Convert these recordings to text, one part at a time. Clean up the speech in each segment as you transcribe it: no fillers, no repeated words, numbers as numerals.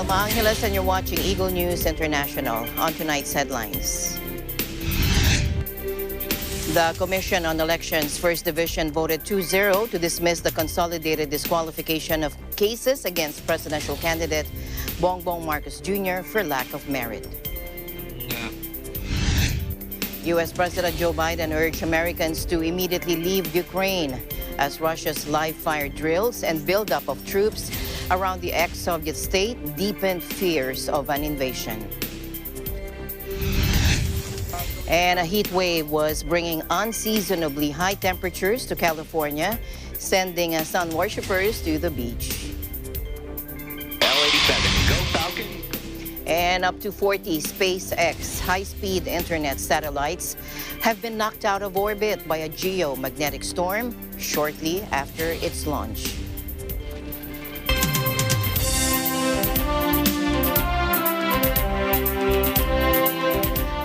Alma Angeles, and you're watching Eagle News International. On tonight's headlines. The Commission on Elections First Division voted 2-0 to dismiss the consolidated disqualification of cases against presidential candidate Bongbong Marcos Jr. for lack of merit. U.S. President Joe Biden urged Americans to immediately leave Ukraine as Russia's live-fire drills and buildup of troops around the ex-Soviet state deepened fears of an invasion. And a heat wave was bringing unseasonably high temperatures to California, sending sun worshippers to the beach. L87, go Falcon! And up to 40 SpaceX high-speed internet satellites have been knocked out of orbit by a geomagnetic storm shortly after its launch.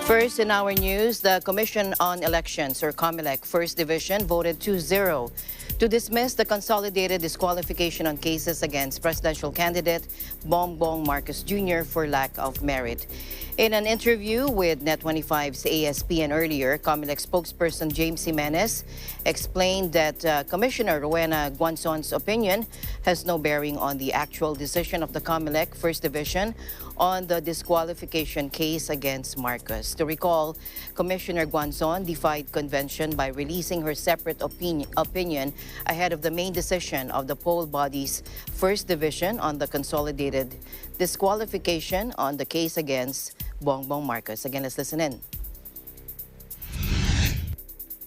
First in our news, the Commission on Elections, or Comelec, First Division, voted 2-0 to dismiss the consolidated disqualification on cases against presidential candidate Bongbong Marcos Jr. for lack of merit. In an interview with Net25's ASPN earlier, Comelec spokesperson James Jimenez explained that Commissioner Rowena Guanzon's opinion has no bearing on the actual decision of the Comelec First Division on the disqualification case against Marcos. To recall, Commissioner Guanzon defied convention by releasing her separate opinion ahead of the main decision of the poll body's First Division on the consolidated disqualification on the case against Bongbong Marcos. Again, let's listen in.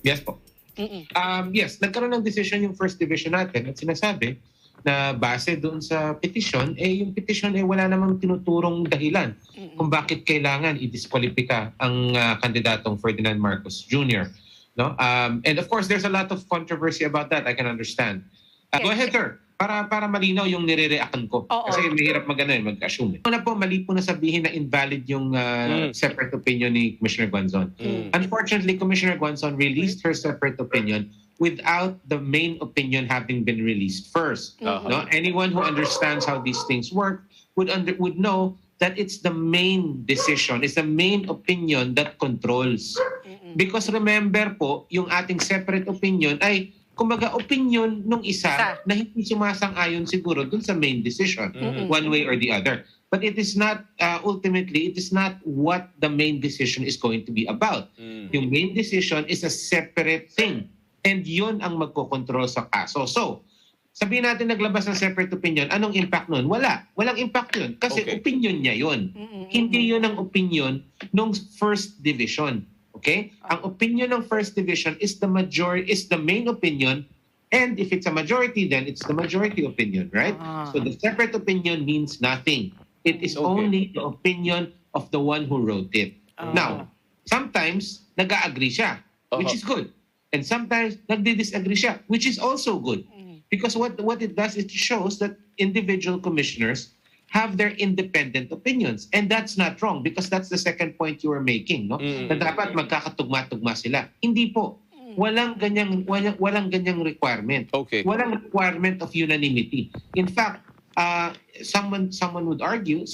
Yes po. Yes, nagkaroon ng decision yung First Division natin at sinasabi na base doon sa petition, yung petition wala namang tinuturong dahilan kung bakit kailangan i-disqualify ang kandidatong Ferdinand Marcos Jr. No? And of course, there's a lot of controversy about that. I can understand. Go ahead, sir. Para malinaw yung nire-reactan ko. Kasi mahirap mag-assume. Una po, mali po na sabihin na invalid yung separate opinion ni Commissioner Guanzon. Unfortunately, Commissioner Guanzon released her separate opinion without the main opinion having been released first. No? Anyone who understands how these things work would know that it's the main decision, it's the main opinion that controls. Because remember po, yung ating separate opinion ay kumbaga opinion nung isa na hindi sumasang-ayon siguro dun sa main decision, one way or the other. But it is not, ultimately, it is not what the main decision is going to be about. Yung main decision is a separate thing. And yun ang magkocontrol sa kaso. So, sabihin natin naglabas ng separate opinion, anong impact nun? Walang impact yun. Kasi opinion niya yun. Hindi yun ang opinion ng First Division. Okay? Ang opinion ng First Division is the main opinion, and if it's a majority, then it's the majority opinion, right? So the separate opinion means nothing. It is only the opinion of the one who wrote it. Now, sometimes nag-agree siya, which is good. And sometimes nagdi-disagree siya, which is also good. Because what it does, it shows that individual commissioners have their independent opinions. And that's not wrong because that's the second point you were making, no? Na dapat magkakatugma-tugma sila. Hindi po. Walang ganyang requirement. Walang requirement of unanimity. In fact, some would argue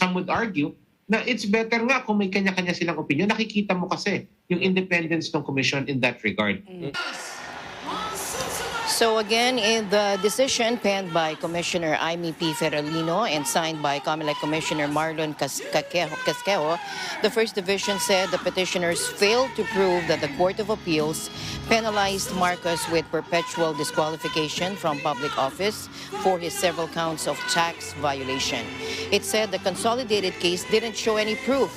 na it's better nga kung may kanya-kanya silang opinion. Nakikita mo kasi yung independence ng commission in that regard. So again, in the decision penned by Commissioner Aimee P. Feralino and signed by Comelec Commissioner Marlon Casquejo, the First Division said the petitioners failed to prove that the Court of Appeals penalized Marcos with perpetual disqualification from public office for his several counts of tax violation. It said the consolidated case didn't show any proof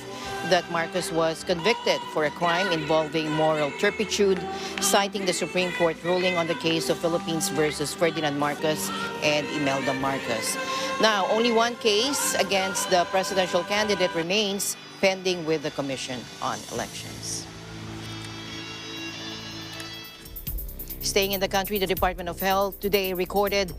that Marcos was convicted for a crime involving moral turpitude, citing the Supreme Court ruling on the case of Philippines versus Ferdinand Marcos and Imelda Marcos. Now, only one case against the presidential candidate remains pending with the Commission on Elections. Staying in the country, the Department of Health today recorded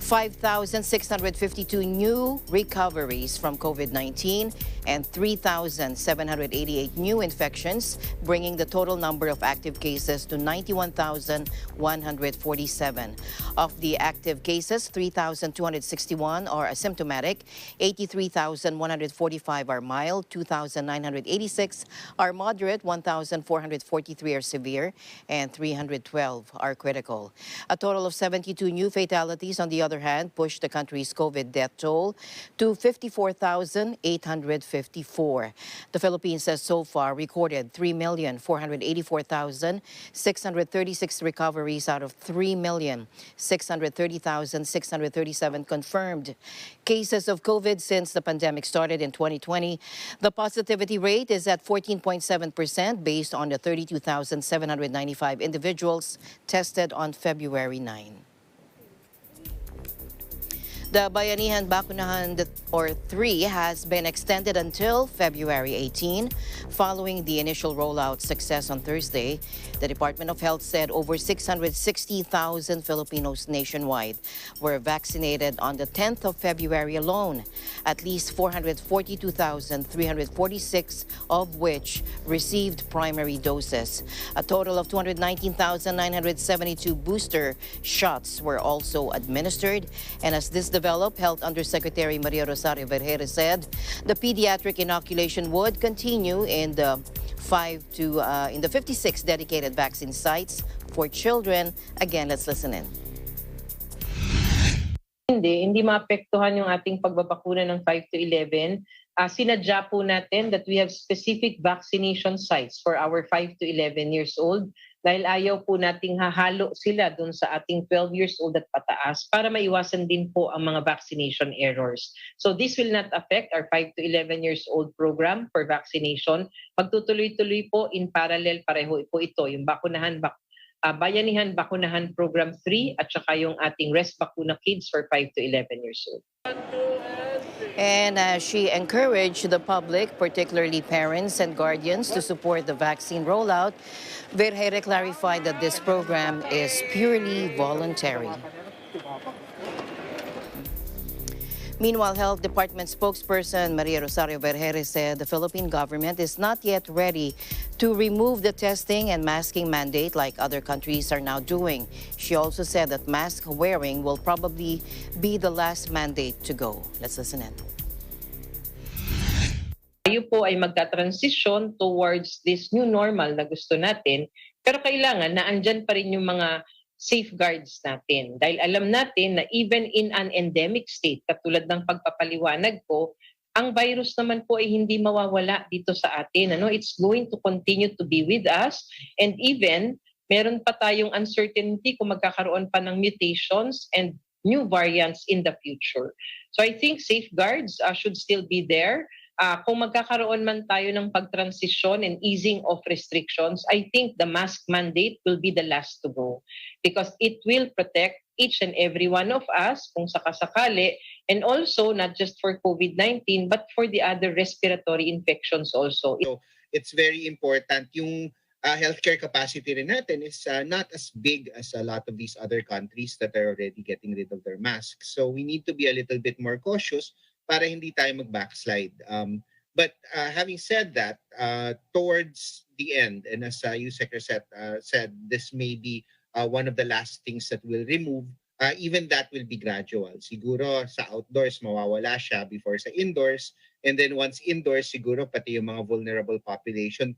5,652 new recoveries from COVID-19 and 3,788 new infections, bringing the total number of active cases to 91,147. Of the active cases, 3,261 are asymptomatic, 83,145 are mild, 2,986 are moderate, 1,443 are severe, and 312 are critical. A total of 72 new fatalities, on the other hand, pushed the country's COVID death toll to 54,854. The Philippines has so far recorded 3,484,636 recoveries out of 3,630,637 confirmed cases of COVID since the pandemic started in 2020. The positivity rate is at 14.7% based on the 32,795 individuals tested on February 9. The Bayanihan Bakunahan 3 has been extended until February 18. Following the initial rollout success on Thursday, the Department of Health said over 660,000 Filipinos nationwide were vaccinated on the 10th of February alone, at least 442,346 of which received primary doses. A total of 219,972 booster shots were also administered, and as this developed, Health Undersecretary Maria Rosario Vergere said the pediatric inoculation would continue in the 56 dedicated vaccine sites for children. Again, let's listen in. Hindi maapektuhan yung ating pagbabakuna ng 5 to 11. Sinadya po natin that we have specific vaccination sites for our 5 to 11 years old dahil ayaw po nating hahalo sila dun sa ating 12 years old at pataas para maiwasan din po ang mga vaccination errors. So this will not affect our 5 to 11 years old program for vaccination. Magtutuloy-tuloy po in parallel, pareho po ito, yung Bayanihan Bakunahan Program 3 at saka yung ating Rest Bakuna Kids for 5 to 11 years old. And she encouraged the public, particularly parents and guardians, to support the vaccine rollout. Vergere clarified that this program is purely voluntary. Meanwhile, Health Department spokesperson Maria Rosario Vergere said the Philippine government is not yet ready to remove the testing and masking mandate like other countries are now doing. She also said that mask wearing will probably be the last mandate to go. Let's listen in. Tayo po ay magta-transition towards this new normal na gusto natin, pero kailangan na andyan pa rin yung mga safeguards natin. Dahil alam natin na even in an endemic state, katulad ng pagpapaliwanag ko, ang virus naman po ay hindi mawawala dito sa atin. It's going to continue to be with us, and even meron pa tayong uncertainty kung magkakaroon pa ng mutations and new variants in the future. So I think safeguards should still be there. Kung magkakaroon man tayo ng pag-transition and easing of restrictions, I think the mask mandate will be the last to go because it will protect each and every one of us kung sakasakali, and also not just for COVID-19 but for the other respiratory infections also. So it's very important. Yung healthcare capacity rin natin is not as big as a lot of these other countries that are already getting rid of their masks. So we need to be a little bit more cautious para hindi tayo mag-backslide. But having said that, towards the end, and as you, Secretary, said, this may be one of the last things that we'll remove. Even that will be gradual. Siguro sa outdoors, mawawala siya before sa indoors. And then once indoors, siguro pati yung mga vulnerable population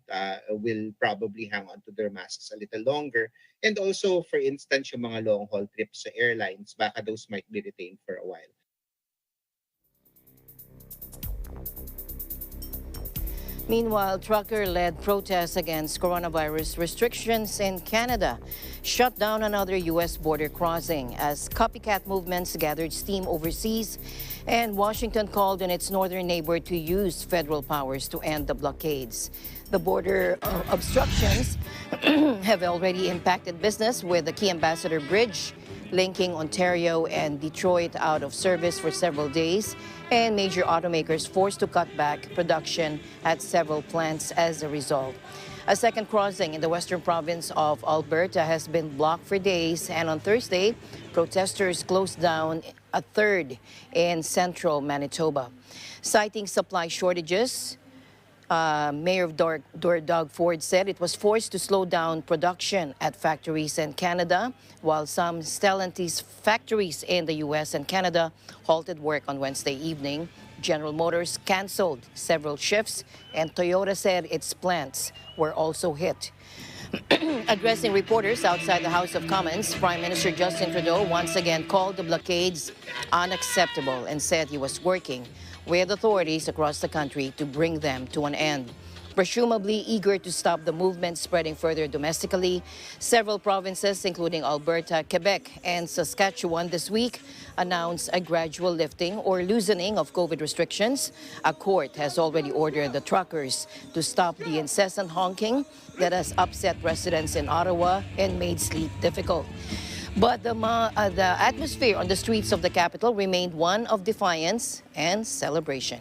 will probably hang on to their masks a little longer. And also, for instance, yung mga long-haul trips sa airlines, baka those might be retained for a while. Meanwhile, trucker-led protests against coronavirus restrictions in Canada shut down another U.S. border crossing as copycat movements gathered steam overseas, and Washington called on its northern neighbor to use federal powers to end the blockades. The border obstructions have already impacted business, with the Key Ambassador Bridge linking Ontario and Detroit out of service for several days, and major automakers forced to cut back production at several plants as a result. A second crossing in the western province of Alberta has been blocked for days, and on Thursday, protesters closed down a third in central Manitoba. Citing supply shortages, Mayor of Doug Ford said it was forced to slow down production at factories in Canada, while some Stellantis factories in the U.S. and Canada halted work on Wednesday evening. General Motors canceled several shifts, and Toyota said its plants were also hit. Addressing reporters outside the House of Commons, Prime Minister Justin Trudeau once again called the blockades unacceptable and said he was working with authorities across the country to bring them to an end. Presumably eager to stop the movement spreading further domestically, several provinces, including Alberta, Quebec, and Saskatchewan this week, announced a gradual lifting or loosening of COVID restrictions. A court has already ordered the truckers to stop the incessant honking that has upset residents in Ottawa and made sleep difficult. But the atmosphere on the streets of the capital remained one of defiance and celebration.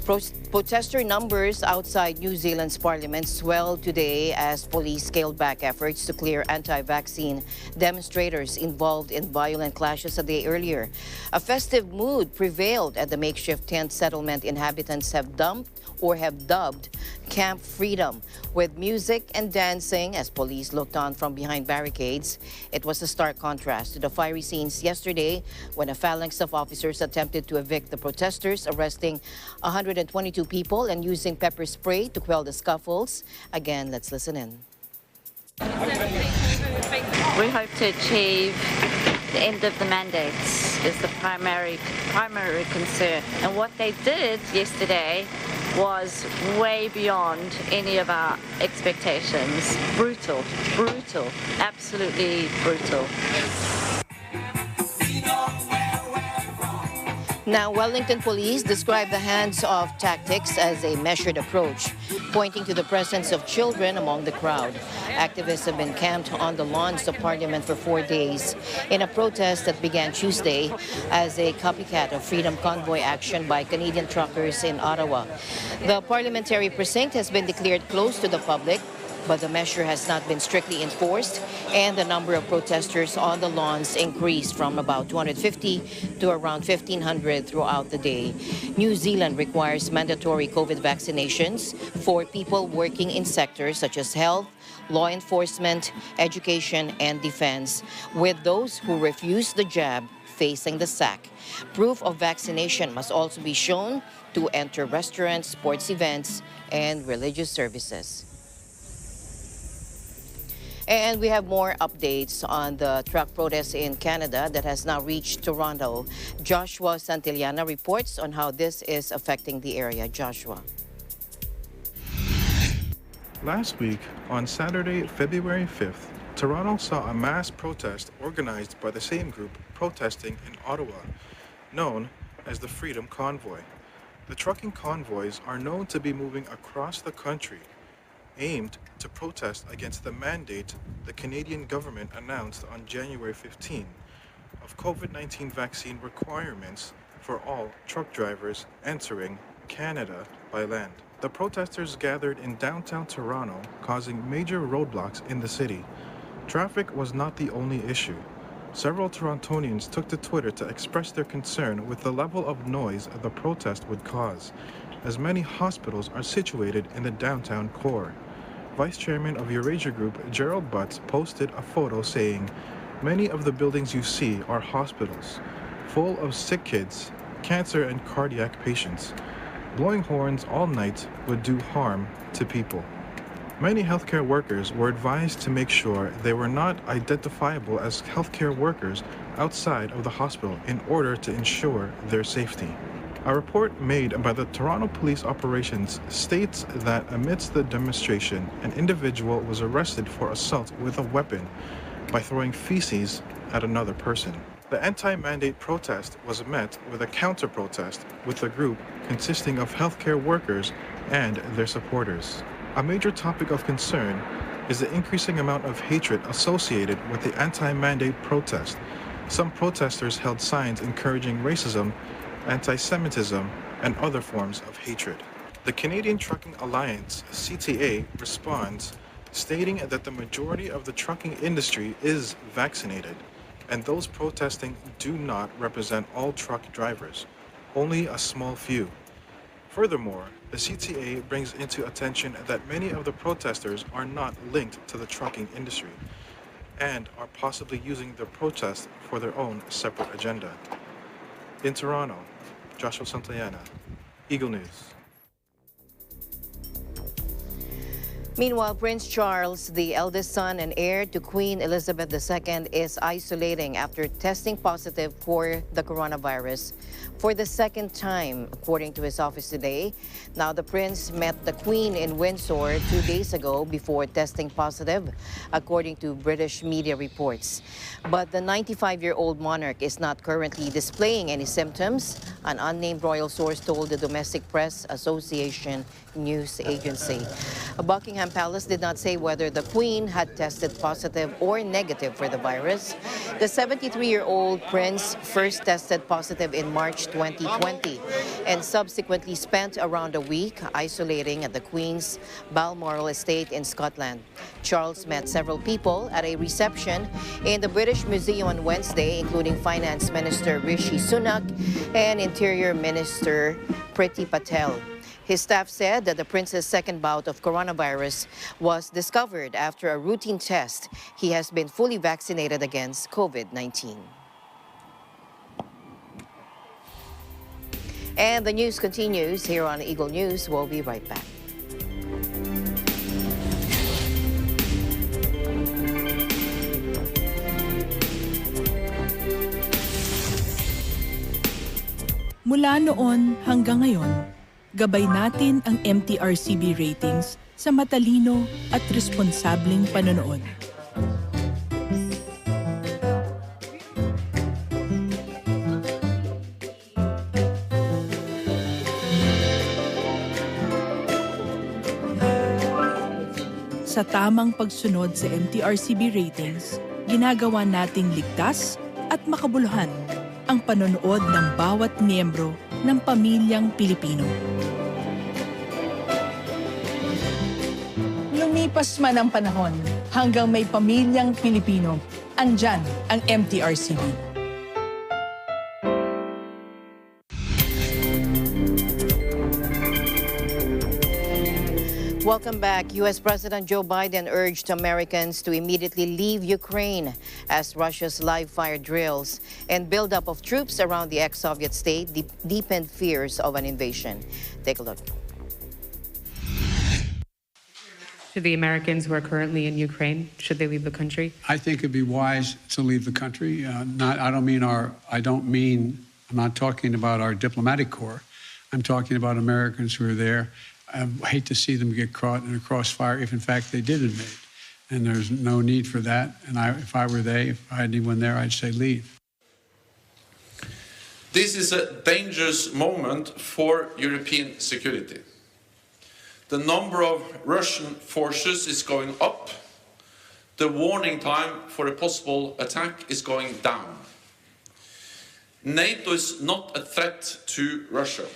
Protester numbers outside New Zealand's parliament swelled today as police scaled back efforts to clear anti-vaccine demonstrators involved in violent clashes a day earlier. A festive mood prevailed at the makeshift tent settlement inhabitants have dubbed Camp Freedom, with music and dancing as police looked on from behind barricades. It was a stark contrast to the fiery scenes yesterday when a phalanx of officers attempted to evict the protesters, arresting 122 people and using pepper spray to quell the scuffles. Again, let's listen in. We hope to achieve the end of the mandates is the primary concern. And what they did yesterday was way beyond any of our expectations. Brutal, absolutely brutal. Now, Wellington police describe the hands-off tactics as a measured approach, pointing to the presence of children among the crowd. Activists have been camped on the lawns of Parliament for 4 days in a protest that began Tuesday as a copycat of Freedom Convoy action by Canadian truckers in Ottawa. The parliamentary precinct has been declared closed to the public, but the measure has not been strictly enforced, and the number of protesters on the lawns increased from about 250 to around 1,500 throughout the day. New Zealand requires mandatory COVID vaccinations for people working in sectors such as health, law enforcement, education, and defense, with those who refuse the jab facing the sack. Proof of vaccination must also be shown to enter restaurants, sports events, and religious services. And we have more updates on the truck protest in Canada that has now reached Toronto. Joshua Santillana reports on how this is affecting the area. Joshua. Last week, on Saturday, February 5th, Toronto saw a mass protest organized by the same group protesting in Ottawa, known as the Freedom Convoy. The trucking convoys are known to be moving across the country, aimed to protest against the mandate the Canadian government announced on January 15 of COVID-19 vaccine requirements for all truck drivers entering Canada by land. The protesters gathered in downtown Toronto, causing major roadblocks in the city. Traffic was not the only issue. Several Torontonians took to Twitter to express their concern with the level of noise the protest would cause, as many hospitals are situated in the downtown core. Vice Chairman of Eurasia Group, Gerald Butts, posted a photo saying, "Many of the buildings you see are hospitals, full of sick kids, cancer and cardiac patients. Blowing horns all night would do harm to people." Many healthcare workers were advised to make sure they were not identifiable as healthcare workers outside of the hospital in order to ensure their safety. A report made by the Toronto Police Operations states that amidst the demonstration, an individual was arrested for assault with a weapon by throwing feces at another person. The anti-mandate protest was met with a counter-protest with a group consisting of healthcare workers and their supporters. A major topic of concern is the increasing amount of hatred associated with the anti-mandate protest. Some protesters held signs encouraging racism, anti-Semitism, and other forms of hatred. The Canadian Trucking Alliance, CTA, responds stating that the majority of the trucking industry is vaccinated, and those protesting do not represent all truck drivers, only a small few. Furthermore, the CTA brings into attention that many of the protesters are not linked to the trucking industry and are possibly using the protest for their own separate agenda. In Toronto, Joshua Santayana, Eagle News. Meanwhile, Prince Charles, the eldest son and heir to Queen Elizabeth II, is isolating after testing positive for the coronavirus for the second time, according to his office today. Now, the prince met the Queen in Windsor 2 days ago before testing positive, according to British media reports. But the 95-year-old monarch is not currently displaying any symptoms, an unnamed royal source told the Domestic Press Association news agency. Buckingham Palace did not say whether the Queen had tested positive or negative for the virus. The 73-year-old prince first tested positive in March 2020 and subsequently spent around a week isolating at the Queen's Balmoral estate in Scotland. Charles met several people at a reception in the British Museum on Wednesday, including Finance Minister Rishi Sunak and Interior Minister Priti Patel. His staff said that the prince's second bout of coronavirus was discovered after a routine test. He has been fully vaccinated against COVID-19. And the news continues here on Eagle News. We'll be right back. Mula noon hanggang ngayon, gabay natin ang MTRCB ratings sa matalino at responsableng panonood. Sa tamang pagsunod sa MTRCB ratings, ginagawa nating ligtas at makabuluhan ang panonood ng bawat miyembro ng pamilyang Pilipino. Lumipas man ang panahon, hanggang may pamilyang Pilipino, andyan ang MTRCB. Welcome back. U.S. President Joe Biden urged Americans to immediately leave Ukraine as Russia's live-fire drills and buildup of troops around the ex-Soviet state deepened fears of an invasion. Take a look. To the Americans who are currently in Ukraine, should they leave the country? I think it'd be wise to leave the country. I'm not talking about our diplomatic corps. I'm talking about Americans who are there. I hate to see them get caught in a crossfire if, in fact, they did invade. And there's no need for that. And if I had anyone there, I'd say leave. This is a dangerous moment for European security. The number of Russian forces is going up. The warning time for a possible attack is going down. NATO is not a threat to Russia,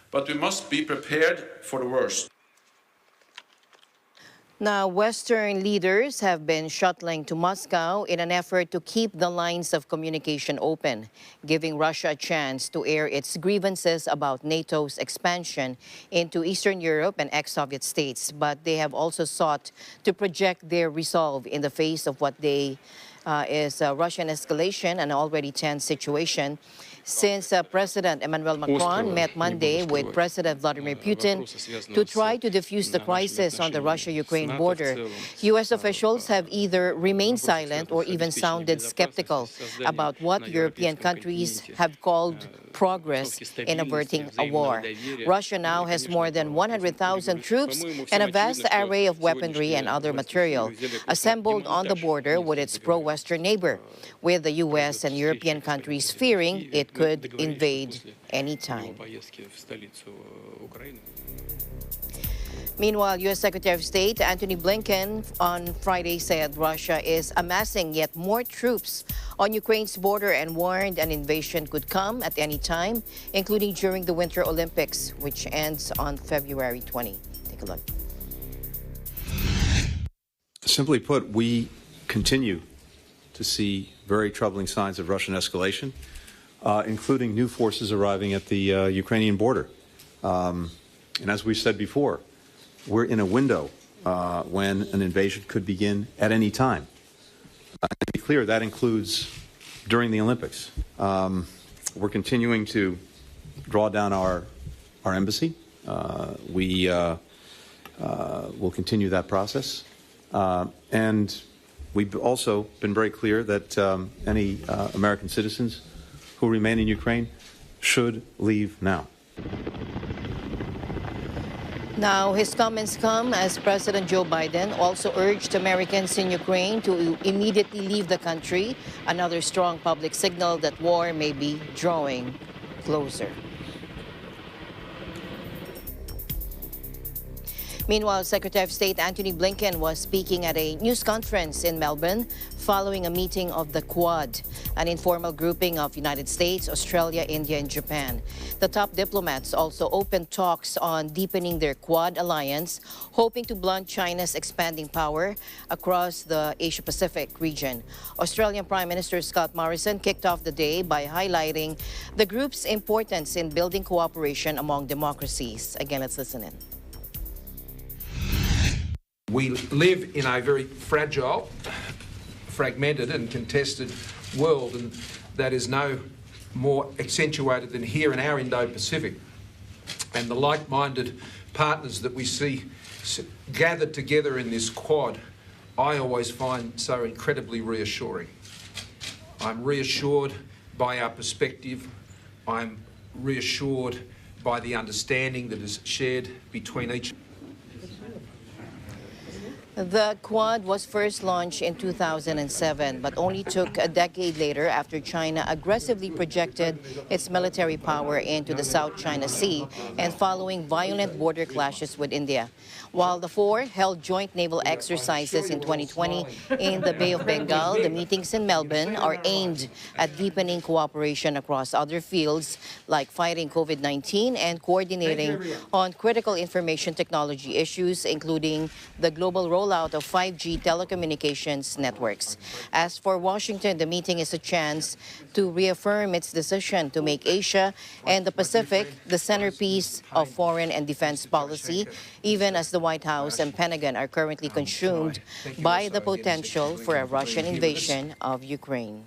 but we must be prepared for the worst. Now, Western leaders have been shuttling to Moscow in an effort to keep the lines of communication open, giving Russia a chance to air its grievances about NATO's expansion into Eastern Europe and ex-Soviet states. But they have also sought to project their resolve in the face of what is Russian escalation, an already tense situation. Since President Emmanuel Macron met Monday with President Vladimir Putin to try to defuse the crisis on the Russia-Ukraine border, U.S. officials have either remained silent or even sounded skeptical about what European countries have called progress in averting a war. Russia now has more than 100,000 troops and a vast array of weaponry and other material assembled on the border with its pro-Western neighbor, with the U.S. and European countries fearing it could invade any time. Meanwhile, U.S. Secretary of State Antony Blinken on Friday said Russia is amassing yet more troops on Ukraine's border and warned an invasion could come at any time, including during the Winter Olympics, which ends on February 20. Take a look. Simply put, we continue to see very troubling signs of Russian escalation, including new forces arriving at the Ukrainian border. And as we said before, we're in a window when an invasion could begin at any time. To be clear, that includes during the Olympics. We're continuing to draw down our embassy. We will continue that process. And we've also been very clear that any American citizens who remain in Ukraine should leave now. Now, his comments come as President Joe Biden also urged Americans in Ukraine to immediately leave the country, another strong public signal that war may be drawing closer. Meanwhile, Secretary of State Antony Blinken was speaking at a news conference in Melbourne following a meeting of the Quad, an informal grouping of United States, Australia, India, and Japan. The top diplomats also opened talks on deepening their Quad alliance, hoping to blunt China's expanding power across the Asia-Pacific region. Australian Prime Minister Scott Morrison kicked off the day by highlighting the group's importance in building cooperation among democracies. Again, let's listen in. We live in a very fragile, fragmented and contested world, and that is no more accentuated than here in our Indo-Pacific. And the like-minded partners that we see gathered together in this Quad, I always find so incredibly reassuring. I'm reassured by our perspective. I'm reassured by the understanding that is shared between each. The Quad was first launched in 2007, but only took a decade later after China aggressively projected its military power into the South China Sea and following violent border clashes with India. While the four held joint naval exercises in 2020 in the Bay of Bengal, the meetings in Melbourne are aimed at deepening cooperation across other fields like fighting COVID-19 and coordinating on critical information technology issues, including the global rollout of 5G telecommunications networks. As for Washington, the meeting is a chance to reaffirm its decision to make Asia and the Pacific the centerpiece of foreign and defense policy, even as the White House and Pentagon are currently consumed by the potential for a Russian invasion of Ukraine.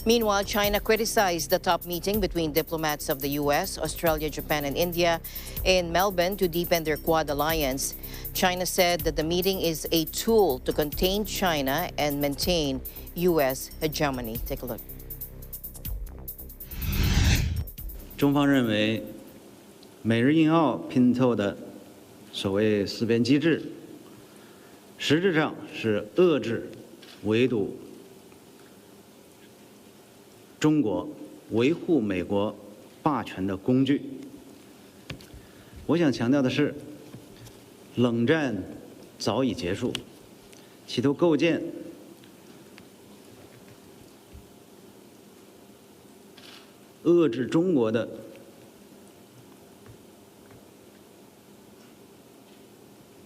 Meanwhile, China criticized the top meeting between diplomats of the U.S., Australia, Japan, and India in Melbourne to deepen their Quad alliance. China said that the meeting is a tool to contain China and maintain U.S. hegemony. Take a look. 中方认为，美日印澳拼凑的所谓四边机制，实质上是遏制、围堵中国维护美国霸权的工具。我想强调的是，冷战早已结束，企图构建遏制中国的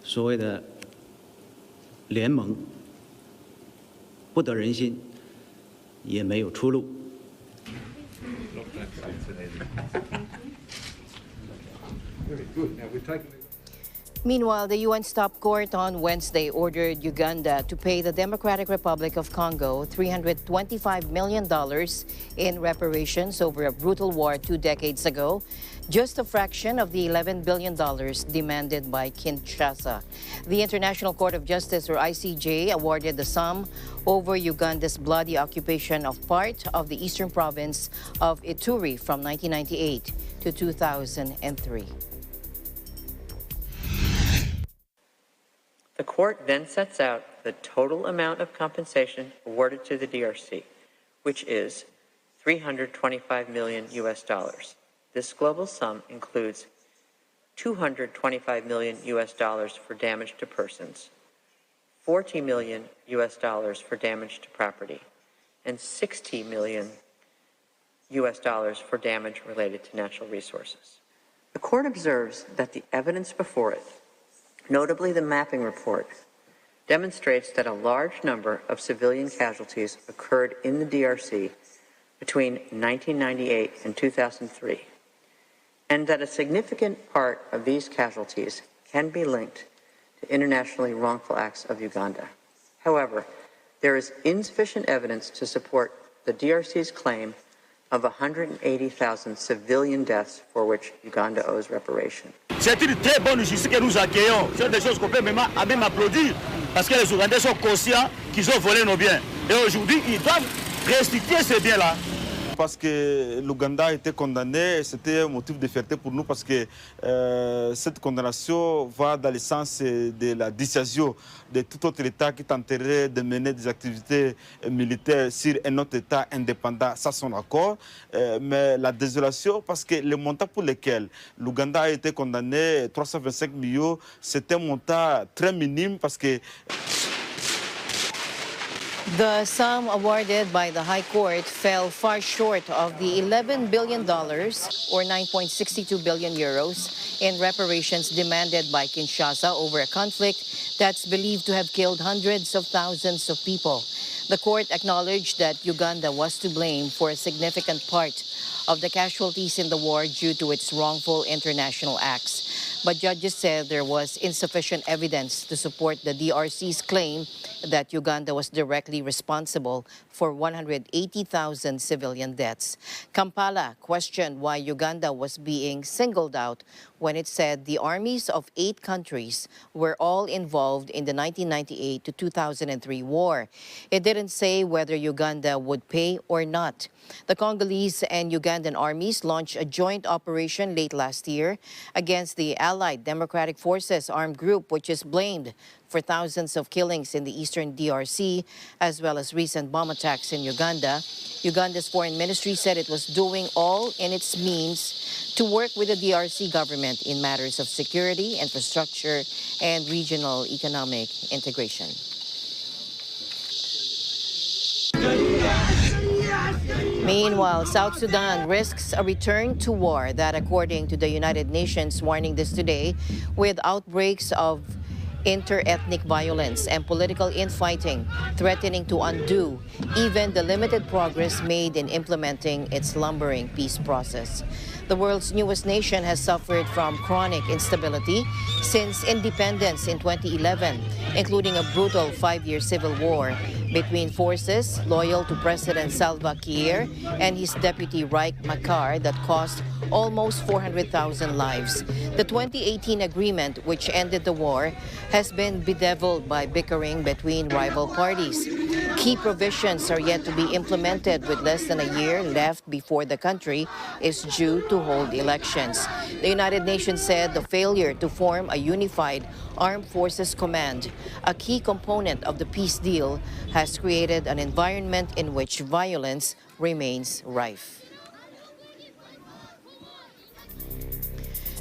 所谓的联盟，不得人心，也没有出路。 Meanwhile, the UN's top court on Wednesday ordered Uganda to pay the Democratic Republic of Congo $325 million in reparations over a brutal war 2 decades ago, just a fraction of the $11 billion demanded by Kinshasa. The International Court of Justice, or ICJ, awarded the sum over Uganda's bloody occupation of part of the eastern province of Ituri from 1998 to 2003. The court then sets out the total amount of compensation awarded to the DRC, which is $325 million US. This global sum includes $225 million US for damage to persons, $40 million US for damage to property, and $60 million US for damage related to natural resources. The court observes that the evidence before it Notably, the mapping report demonstrates that a large number of civilian casualties occurred in the DRC between 1998 and 2003, and that a significant part of these casualties can be linked to internationally wrongful acts of Uganda. However, there is insufficient evidence to support the DRC's claim of 180,000 civilian deaths for which Uganda owes reparation. C'est une très bonne justice que nous accueillons. C'est des choses qu'on peut même applaudir parce que les Ougandais sont conscients qu'ils ont volé nos biens. Et aujourd'hui, ils doivent restituer ces biens-là. Parce que l'Ouganda a été condamné, c'était un motif de fierté pour nous parce que cette condamnation va dans le sens de la dissuasion de tout autre État qui tenterait de mener des activités militaires sur un autre État indépendant, ça son accord. Mais la désolation, parce que le montant pour lequel l'Ouganda a été condamné, 325 millions, c'est un montant très minime parce que The sum awarded by the High Court fell far short of the $11 billion, or 9.62 billion euros, in reparations demanded by Kinshasa over a conflict that's believed to have killed hundreds of thousands of people. The court acknowledged that Uganda was to blame for a significant part of the casualties in the war due to its wrongful international acts. But judges said there was insufficient evidence to support the DRC's claim that Uganda was directly responsible for 180,000 civilian deaths. Kampala questioned why Uganda was being singled out when it said the armies of 8 countries were all involved in the 1998 to 2003 war. It didn't say whether Uganda would pay or not. The Congolese and Ugandan armies launched a joint operation late last year against the Allied Democratic Forces armed group, which is blamed for thousands of killings in the eastern DRC, as well as recent bomb attacks in Uganda. Uganda's foreign ministry said it was doing all in its means to work with the DRC government in matters of security, infrastructure, and regional economic integration. Meanwhile, South Sudan risks a return to war, that according to the United Nations warning this today, with outbreaks of inter-ethnic violence and political infighting threatening to undo even the limited progress made in implementing its lumbering peace process. The world's newest nation has suffered from chronic instability since independence in 2011, including a brutal 5-year civil war between forces loyal to President Salva Kiir and his deputy Riek Machar that cost almost 400,000 lives. The 2018 agreement, which ended the war, has been bedeviled by bickering between rival parties. Key provisions are yet to be implemented with less than a year left before the country is due to hold elections. The United Nations said the failure to form a unified Armed Forces Command, a key component of the peace deal, has created an environment in which violence remains rife.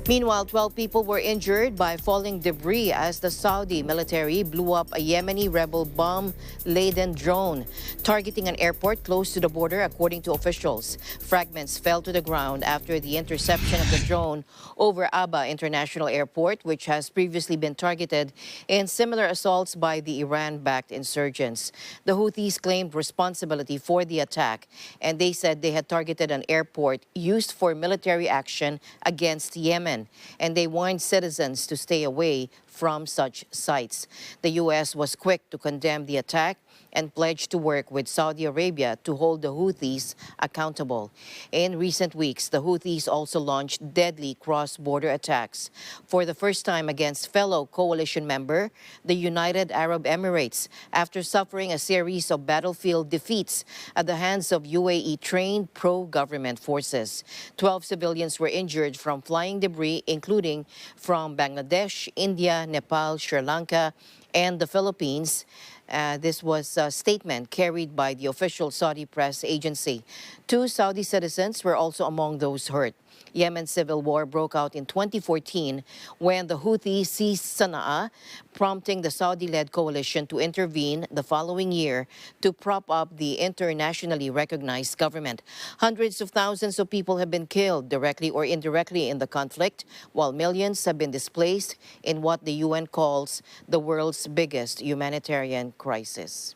Meanwhile, 12 people were injured by falling debris as the Saudi military blew up a Yemeni rebel bomb-laden drone targeting an airport close to the border, according to officials. Fragments fell to the ground after the interception of the drone over Aba International Airport, which has previously been targeted in similar assaults by the Iran-backed insurgents. The Houthis claimed responsibility for the attack, and they said they had targeted an airport used for military action against Yemen, and they warned citizens to stay away from such sites. The U.S. was quick to condemn the attack and pledged to work with Saudi Arabia to hold the Houthis accountable. In recent weeks, the Houthis also launched deadly cross-border attacks, for the first time against fellow coalition member, the United Arab Emirates, after suffering a series of battlefield defeats at the hands of UAE-trained pro-government forces. 12 civilians were injured from flying debris, including from Bangladesh, India, Nepal, Sri Lanka, and the Philippines. This was a statement carried by the official Saudi press agency. 2 Saudi citizens were also among those hurt. Yemen's civil war broke out in 2014 when the Houthis seized Sana'a, prompting the Saudi-led coalition to intervene the following year to prop up the internationally recognized government. Hundreds of thousands of people have been killed directly or indirectly in the conflict, while millions have been displaced in what the UN calls the world's biggest humanitarian crisis.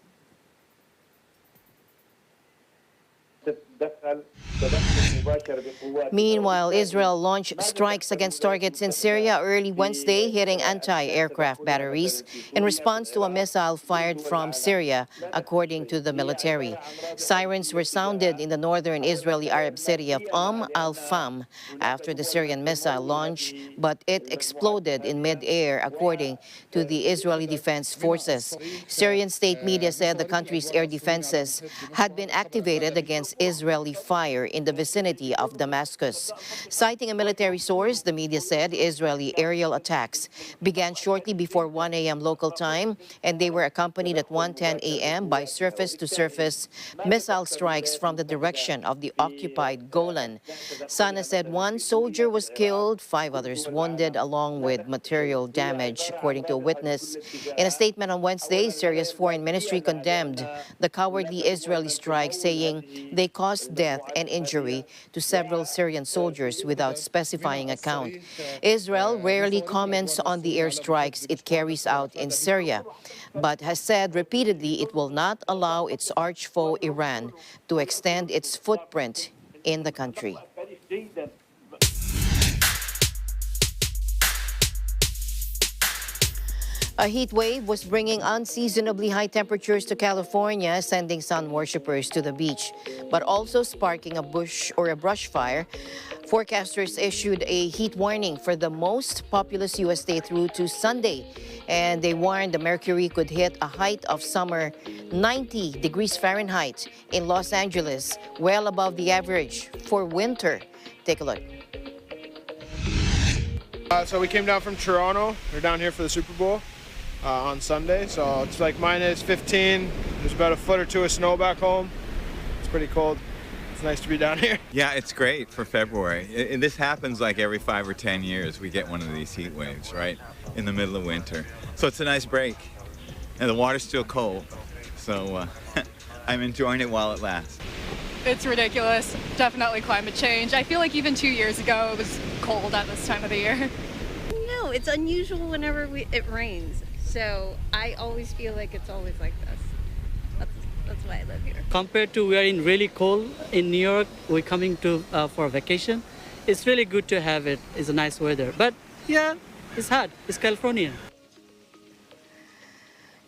Meanwhile, Israel launched strikes against targets in Syria early Wednesday, hitting anti-aircraft batteries in response to a missile fired from Syria, according to the military. Sirens were sounded in the northern Israeli Arab city of al-Fam after the Syrian missile launch, but it exploded in mid-air, according to the Israeli Defense Forces. Syrian state media said the country's air defenses had been activated against Israeli fire in the vicinity of Damascus. Citing a military source, the media said Israeli aerial attacks began shortly before 1 a.m. local time, and they were accompanied at 1:10 a.m. by surface-to-surface missile strikes from the direction of the occupied Golan. Sana said one soldier was killed, 5 others wounded, along with material damage, according to a witness. In a statement on Wednesday, Syria's foreign ministry condemned the cowardly Israeli strike, saying they caused death and injury to several Syrian soldiers without specifying account. Israel rarely comments on the airstrikes it carries out in Syria, but has said repeatedly it will not allow its arch foe Iran to extend its footprint in the country. A heat wave was bringing unseasonably high temperatures to California, sending sun worshippers to the beach, but also sparking a brush fire. Forecasters issued a heat warning for the most populous U.S. state through to Sunday, and they warned the mercury could hit a height of summer 90 degrees Fahrenheit in Los Angeles, well above the average for winter. Take a look. So we came down from Toronto. We're down here for the Super Bowl on Sunday. So it's like minus 15. There's about a foot or two of snow back home. It's pretty cold. It's nice to be down here. Yeah, it's great for February. And this happens like every 5 or 10 years. We get one of these heat waves, right, in the middle of winter. So it's a nice break. And the water's still cold. So I'm enjoying it while it lasts. It's ridiculous. Definitely climate change. I feel like even 2 years ago it was cold at this time of the year. No, it's unusual whenever it rains. So I always feel like it's always like this. That's why I live here. Compared to we are in really cold in New York, we're coming to for a vacation. It's really good to have it. It's a nice weather. But yeah, it's hot. It's California.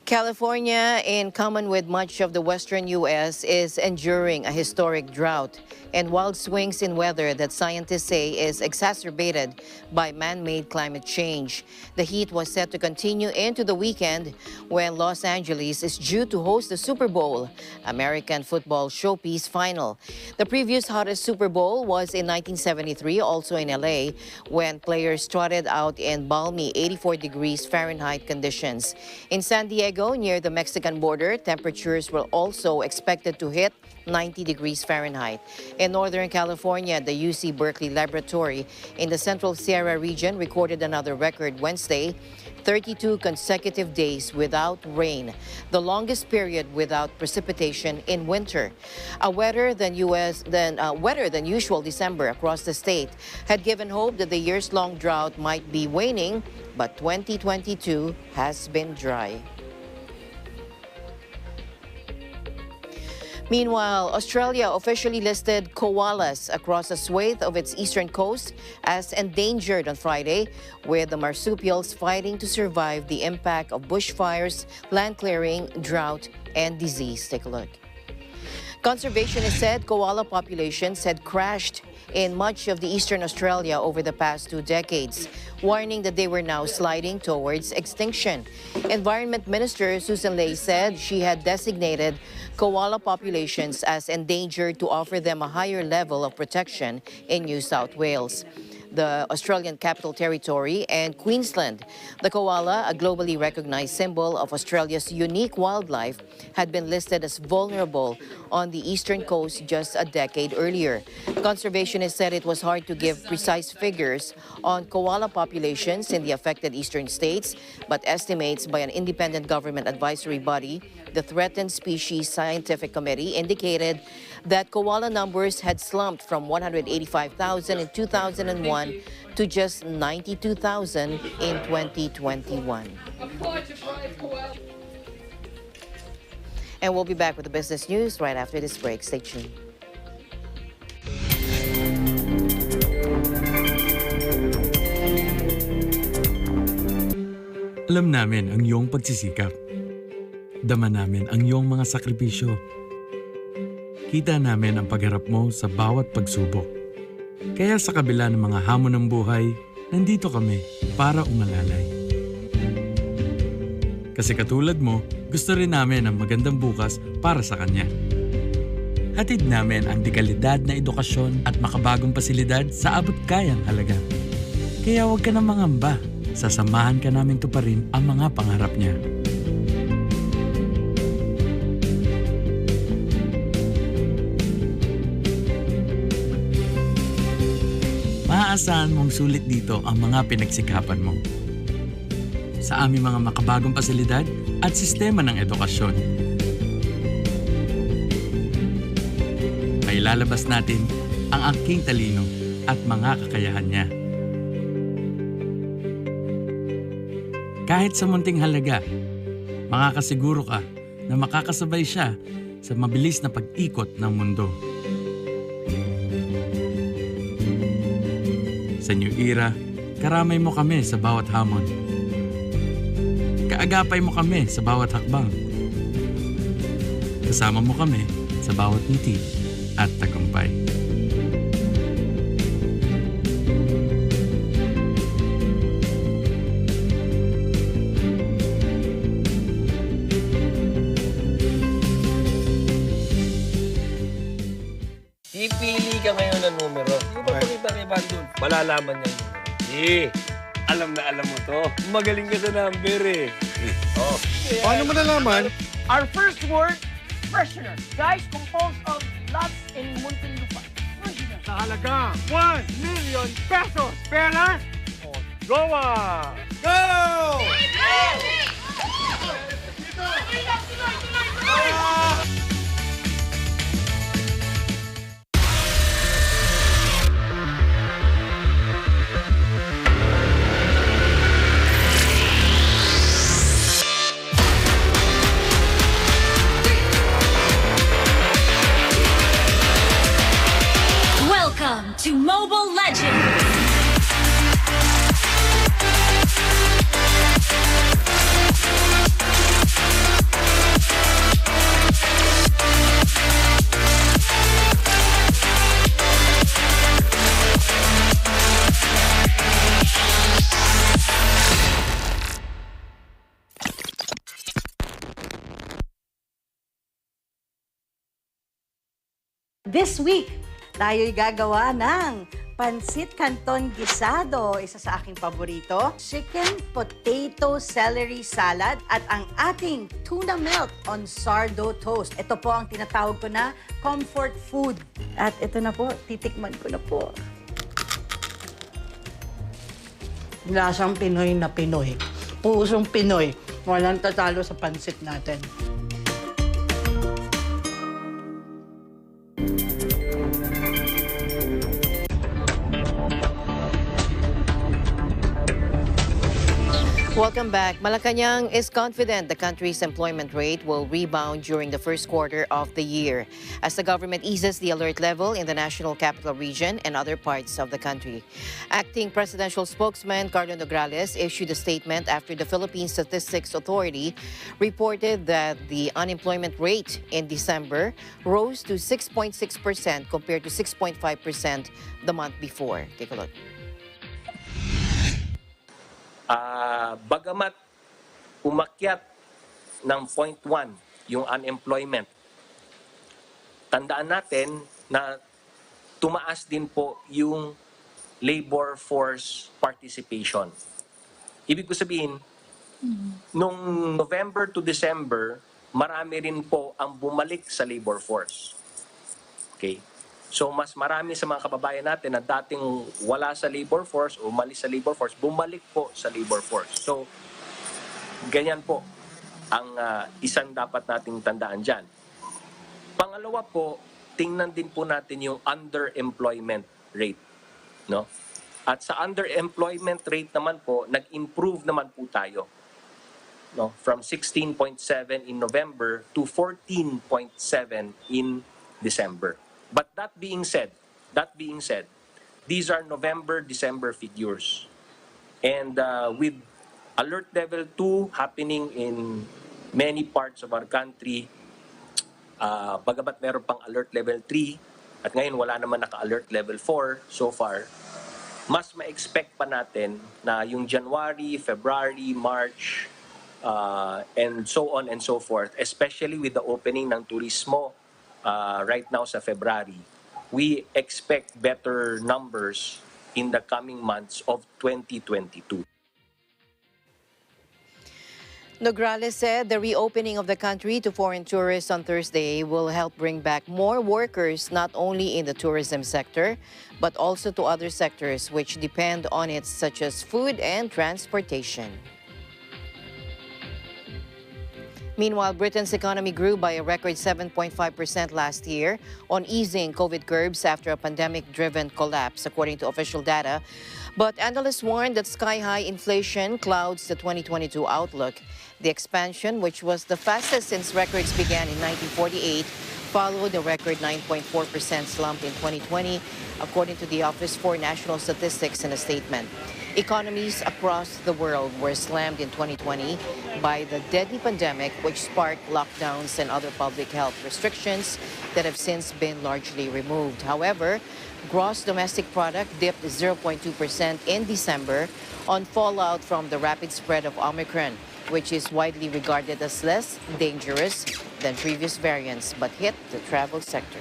California, in common with much of the western U.S., is enduring a historic drought and wild swings in weather that scientists say is exacerbated by man-made climate change. The heat was set to continue into the weekend when Los Angeles is due to host the Super Bowl, American football showpiece final. The previous hottest Super Bowl was in 1973, also in L.A., when players trotted out in balmy 84 degrees Fahrenheit conditions. In San Diego, near the Mexican border, temperatures were also expected to hit 90 degrees Fahrenheit. In Northern California, the UC Berkeley Laboratory in the Central Sierra region recorded another record Wednesday, 32 consecutive days without rain, the longest period without precipitation in winter. A wetter than usual December across the state had given hope that the years-long drought might be waning, but 2022 has been dry. Meanwhile, Australia officially listed koalas across a swathe of its eastern coast as endangered on Friday, with the marsupials fighting to survive the impact of bushfires, land clearing, drought, and disease. Take a look. Conservationists said koala populations had crashed in much of the eastern Australia over the past 2 decades, warning that they were now sliding towards extinction. Environment Minister Susan Ley said she had designated koala populations as endangered to offer them a higher level of protection in New South Wales, the Australian Capital Territory, and Queensland. The koala, a globally recognized symbol of Australia's unique wildlife, had been listed as vulnerable on the eastern coast just a decade earlier. Conservationists said it was hard to give precise figures on koala populations in the affected eastern states, but estimates by an independent government advisory body, the Threatened Species Scientific Committee, indicated that koala numbers had slumped from 185,000 in 2001 to just 92,000 in 2021. And we'll be back with the business news right after this break. Stay tuned. Alam namin ang iyong pagsisikap. Dama namin ang iyong mga sakripisyo. Kita namin ang pagharap mo sa bawat pagsubok. Kaya sa kabila ng mga hamon ng buhay, nandito kami para umalalay. Kasi katulad mo, gusto rin namin ang magandang bukas para sa kanya. Hatid namin ang dekalidad na edukasyon at makabagong pasilidad sa abot kayang halaga. Kaya huwag ka na mangamba. Sasamahan ka namin tuparin ang mga pangarap niya. Maaasahan mong sulit dito ang mga pinagsikapan mo. Sa aming mga makabagong pasilidad at sistema ng edukasyon. May lalabas natin ang angking talino at mga kakayahan niya. Kahit sa munting halaga, makakasiguro ka na makakasabay siya sa mabilis na pag-ikot ng mundo. Sa New Era, karamay mo kami sa bawat hamon. Kaagapay mo kami sa bawat hakbang. Kasama mo kami sa bawat ngiti at tagumpay. Pipili ka ngayon ng numero. Yung papakita kay Bandun, malalaman niya yung numero. Alam na alam mo to. Magaling ka sa number eh. Oh. Paano mo nalaman? Our first word, freshener. Guys, composed of lots in Muntinlupa. Sa halaga 1 million pesos. Pera? O, jowa! Go! Welcome to Mobile Legends! This week, tayo'y gagawa ng Pansit Canton Gisado, isa sa aking paborito, chicken, potato, celery salad, at ang ating tuna melt on sourdough toast. Ito po ang tinatawag ko na comfort food. At ito na po, titikman ko na po. Lasang Pinoy na Pinoy. Pusong Pinoy. Walang tatalo sa pansit natin. Welcome back. Malacanang is confident the country's employment rate will rebound during the first quarter of the year as the government eases the alert level in the National Capital Region and other parts of the country. Acting presidential spokesman Carlo Nograles issued a statement after the Philippine Statistics Authority reported that the unemployment rate in December rose to 6.6% compared to 6.5% the month before. Take a look. Bagamat umakyat ng 0.1 yung unemployment, tandaan natin na tumaas din po yung labor force participation. Ibig ko sabihin, nung November to December, marami rin po ang bumalik sa labor force. Okay? So mas marami sa mga kababayan natin na dating wala sa labor force o umalis sa labor force, bumalik po sa labor force. So ganyan po ang isang dapat nating tandaan dyan. Pangalawa po, tingnan din po natin yung underemployment rate. No? At sa underemployment rate naman po, nag-improve naman po tayo. No? From 16.7 in November to 14.7 in December. But that being said, these are November-December figures. And with alert level 2 happening in many parts of our country, bagamat meron pang alert level 3, at ngayon wala naman naka-alert level 4 so far, mas ma-expect pa natin na yung January, February, March, and so on and so forth, especially with the opening ng turismo right now sa February, we expect better numbers in the coming months of 2022. Nograles said the reopening of the country to foreign tourists on Thursday will help bring back more workers not only in the tourism sector, but also to other sectors which depend on it, such as food and transportation. Meanwhile, Britain's economy grew by a record 7.5% last year on easing COVID curbs after a pandemic-driven collapse, according to official data. But analysts warned that sky-high inflation clouds the 2022 outlook. The expansion, which was the fastest since records began in 1948, followed a record 9.4% slump in 2020, according to the Office for National Statistics in a statement. Economies across the world were slammed in 2020 by the deadly pandemic, which sparked lockdowns and other public health restrictions that have since been largely removed. However, gross domestic product dipped 0.2% in December on fallout from the rapid spread of Omicron, which is widely regarded as less dangerous than previous variants, but hit the travel sector.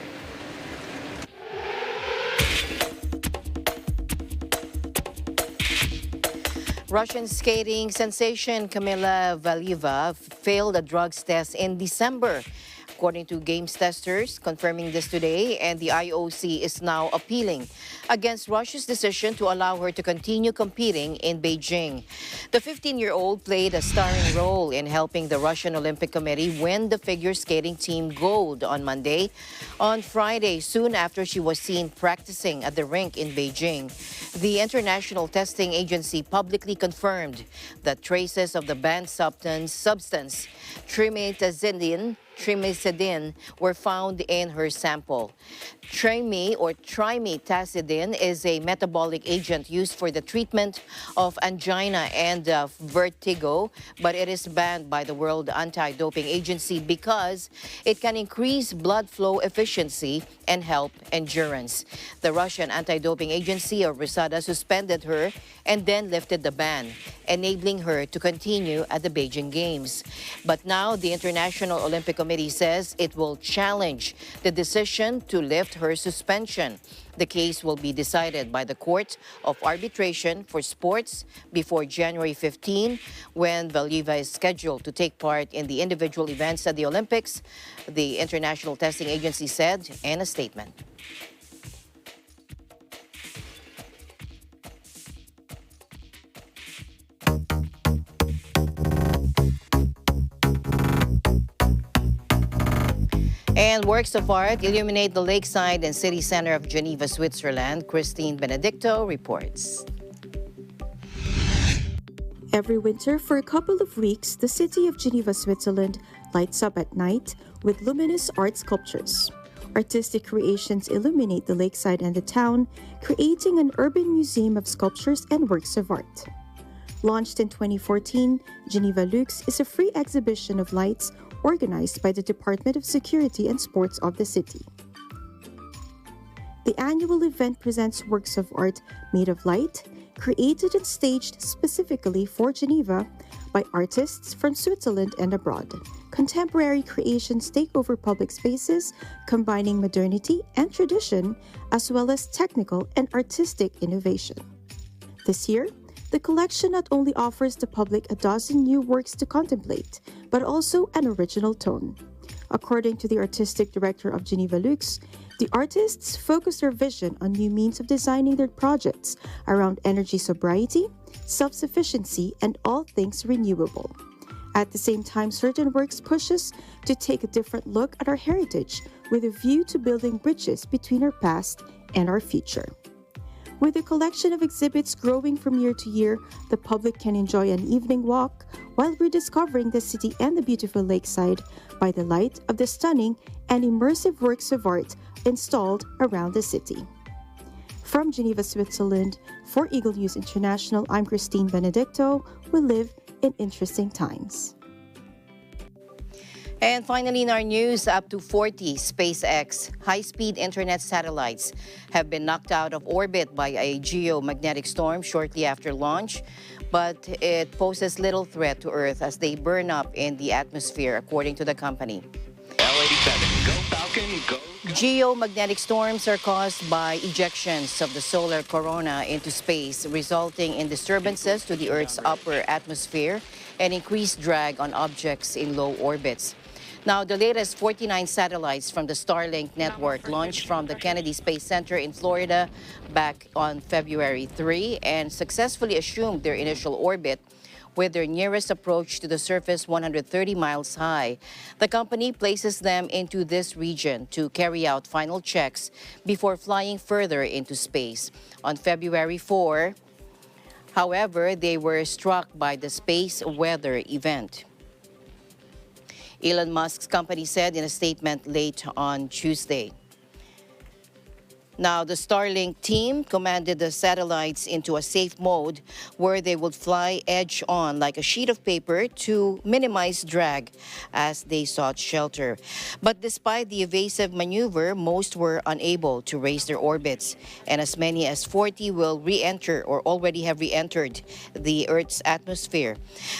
Russian skating sensation Kamila Valieva failed a drugs test in December, according to games testers, confirming this today, and the IOC is now appealing against Russia's decision to allow her to continue competing in Beijing. The 15-year-old played a starring role in helping the Russian Olympic Committee win the figure skating team gold on Monday. On Friday, soon after she was seen practicing at the rink in Beijing, the International Testing Agency publicly confirmed that traces of the banned substance trimetazidine were found in her sample. Trimetazidine is a metabolic agent used for the treatment of angina and vertigo, but it is banned by the World Anti-Doping Agency because it can increase blood flow efficiency and help endurance. The Russian Anti-Doping Agency, or RUSADA, suspended her and then lifted the ban, enabling her to continue at the Beijing Games. But now the International Olympic Committee says it will challenge the decision to lift her suspension. The case will be decided by the Court of Arbitration for Sports before January 15, when Valieva is scheduled to take part in the individual events at the Olympics, the International Testing Agency said in a statement. And works of art illuminate the lakeside and city center of Geneva, Switzerland. Christine Benedicto reports. Every winter, for a couple of weeks, the city of Geneva, Switzerland lights up at night with luminous art sculptures. Artistic creations illuminate the lakeside and the town, creating an urban museum of sculptures and works of art. Launched in 2014, Geneva Lux is a free exhibition of lights organized by the Department of Security and Sports of the city. The annual event presents works of art made of light, created and staged specifically for Geneva by artists from Switzerland and abroad. Contemporary creations take over public spaces, combining modernity and tradition, as well as technical and artistic innovation. This year, the collection not only offers the public a dozen new works to contemplate, but also an original tone. According to the artistic director of Geneva Lux, the artists focus their vision on new means of designing their projects around energy sobriety, self-sufficiency, and all things renewable. At the same time, certain works push us to take a different look at our heritage with a view to building bridges between our past and our future. With a collection of exhibits growing from year to year, the public can enjoy an evening walk while rediscovering the city and the beautiful lakeside by the light of the stunning and immersive works of art installed around the city. From Geneva, Switzerland, for Eagle News International, I'm Christine Benedicto. We live in interesting times. And finally, in our news, up to 40 SpaceX high-speed internet satellites have been knocked out of orbit by a geomagnetic storm shortly after launch, but it poses little threat to Earth as they burn up in the atmosphere, according to the company. L87, go Falcon, go. Geomagnetic storms are caused by ejections of the solar corona into space, resulting in disturbances to the Earth's upper atmosphere and increased drag on objects in low orbits. Now, the latest 49 satellites from the Starlink network launched from the Kennedy Space Center in Florida back on February 3 and successfully assumed their initial orbit, with their nearest approach to the surface 130 miles high. The company places them into this region to carry out final checks before flying further into space. On February 4, however, they were struck by the space weather event. Elon Musk's company said in a statement late on Tuesday. Now, the Starlink team commanded the satellites into a safe mode where they would fly edge-on like a sheet of paper to minimize drag as they sought shelter. But despite the evasive maneuver, most were unable to raise their orbits, and as many as 40 will re-enter or already have re-entered the Earth's atmosphere.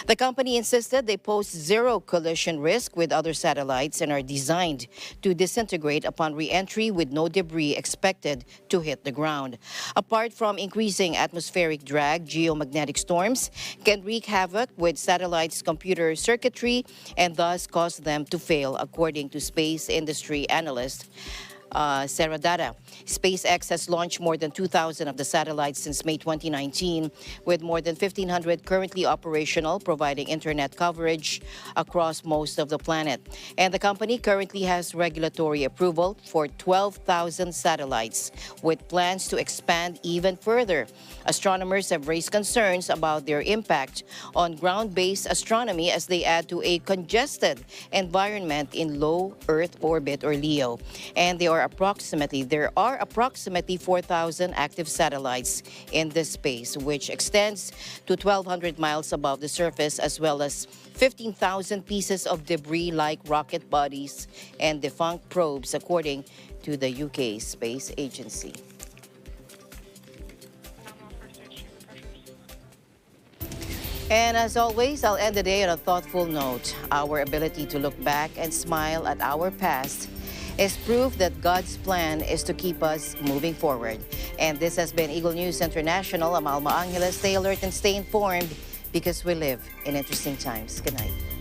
The company insisted they pose zero collision risk with other satellites and are designed to disintegrate upon re-entry with no debris expected to hit the ground. Apart from increasing atmospheric drag, geomagnetic storms can wreak havoc with satellites' computer circuitry and thus cause them to fail, according to space industry analyst Sarah Dada. SpaceX has launched more than 2,000 of the satellites since May 2019, with more than 1,500 currently operational, providing internet coverage across most of the planet. And the company currently has regulatory approval for 12,000 satellites, with plans to expand even further. Astronomers have raised concerns about their impact on ground-based astronomy as they add to a congested environment in low Earth orbit, or LEO. And there are approximately 4,000 active satellites in this space, which extends to 1,200 miles above the surface, as well as 15,000 pieces of debris like rocket bodies and defunct probes, according to the UK Space Agency. And as always, I'll end the day on a thoughtful note. Our ability to look back and smile at our past is proof that God's plan is to keep us moving forward. And this has been Eagle News International. I'm Alma Angeles. Stay alert and stay informed because we live in interesting times. Good night.